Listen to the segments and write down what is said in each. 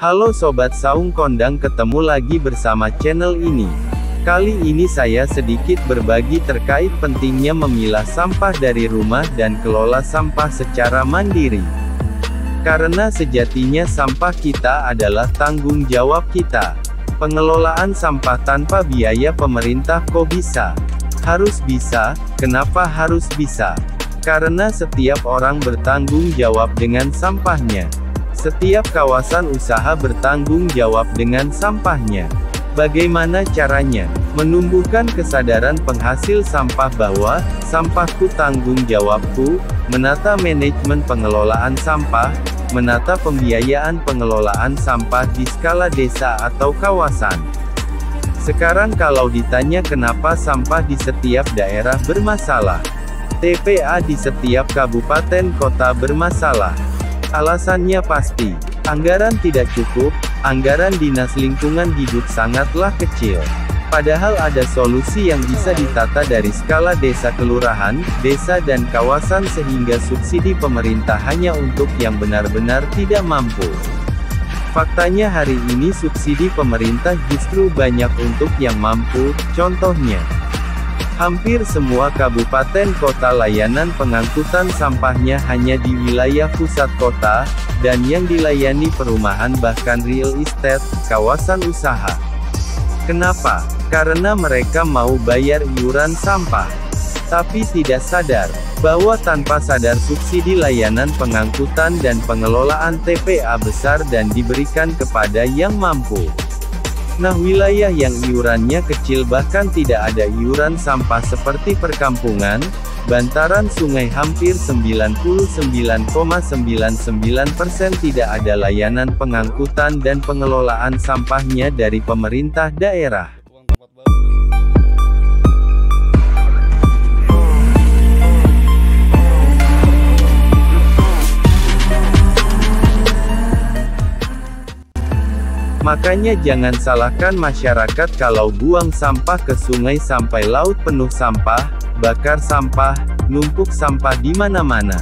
Halo Sobat Saung Kondang, ketemu lagi bersama channel ini. Kali ini saya sedikit berbagi terkait pentingnya memilah sampah dari rumah dan kelola sampah secara mandiri. Karena sejatinya sampah kita adalah tanggung jawab kita. Pengelolaan sampah tanpa biaya pemerintah kok bisa? Harus bisa. Kenapa harus bisa? Karena setiap orang bertanggung jawab dengan sampahnya. Setiap kawasan usaha bertanggung jawab dengan sampahnya. Bagaimana caranya? Menumbuhkan kesadaran penghasil sampah bahwa, sampahku tanggung jawabku, menata manajemen pengelolaan sampah, menata pembiayaan pengelolaan sampah di skala desa atau kawasan. Sekarang kalau ditanya kenapa sampah di setiap daerah bermasalah, TPA di setiap kabupaten kota bermasalah. Alasannya pasti, anggaran tidak cukup, anggaran Dinas Lingkungan Hidup sangatlah kecil. Padahal ada solusi yang bisa ditata dari skala desa kelurahan, desa dan kawasan sehingga subsidi pemerintah hanya untuk yang benar-benar tidak mampu. Faktanya hari ini subsidi pemerintah justru banyak untuk yang mampu, contohnya. Hampir semua kabupaten kota layanan pengangkutan sampahnya hanya di wilayah pusat kota, dan yang dilayani perumahan bahkan real estate, kawasan usaha. Kenapa? Karena mereka mau bayar iuran sampah. Tapi tidak sadar, bahwa tanpa sadar subsidi layanan pengangkutan dan pengelolaan TPA besar dan diberikan kepada yang mampu. Nah, wilayah yang iurannya kecil bahkan tidak ada iuran sampah seperti perkampungan, bantaran sungai hampir 99,99% tidak ada layanan pengangkutan dan pengelolaan sampahnya dari pemerintah daerah. Makanya jangan salahkan masyarakat kalau buang sampah ke sungai sampai laut penuh sampah, bakar sampah, numpuk sampah di mana-mana.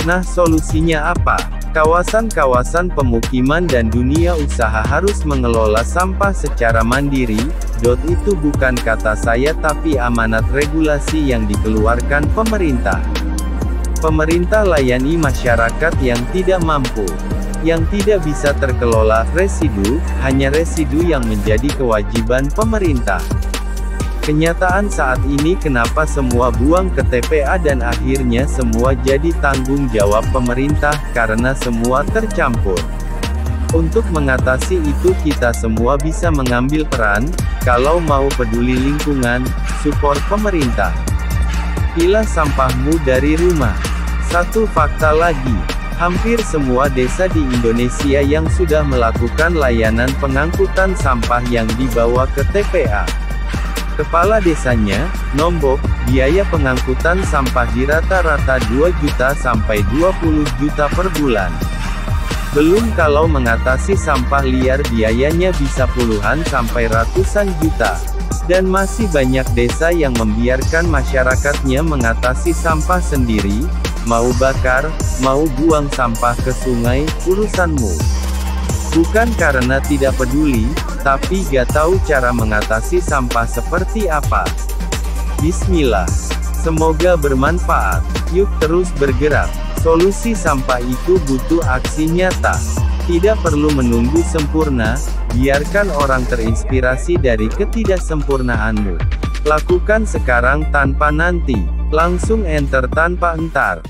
Nah, solusinya apa? Kawasan-kawasan pemukiman dan dunia usaha harus mengelola sampah secara mandiri. Itu bukan kata saya tapi amanat regulasi yang dikeluarkan pemerintah. Pemerintah layani masyarakat yang tidak mampu. Yang tidak bisa terkelola, residu, hanya residu yang menjadi kewajiban pemerintah. Kenyataan saat ini kenapa semua buang ke TPA dan akhirnya semua jadi tanggung jawab pemerintah, karena semua tercampur. Untuk mengatasi itu kita semua bisa mengambil peran, kalau mau peduli lingkungan, support pemerintah. Pilah sampahmu dari rumah. Satu fakta lagi. Hampir semua desa di Indonesia yang sudah melakukan layanan pengangkutan sampah yang dibawa ke TPA. Kepala desanya, nombok, biaya pengangkutan sampah di rata-rata 2 juta sampai 20 juta per bulan. Belum kalau mengatasi sampah liar biayanya bisa puluhan sampai ratusan juta. Dan masih banyak desa yang membiarkan masyarakatnya mengatasi sampah sendiri. Mau bakar, mau buang sampah ke sungai, urusanmu. Bukan karena tidak peduli, tapi gak tahu cara mengatasi sampah seperti apa. Bismillah. Semoga bermanfaat. Yuk terus bergerak. Solusi sampah itu butuh aksi nyata. Tidak perlu menunggu sempurna, biarkan orang terinspirasi dari ketidaksempurnaanmu. Lakukan sekarang tanpa nanti. Langsung enter tanpa entar.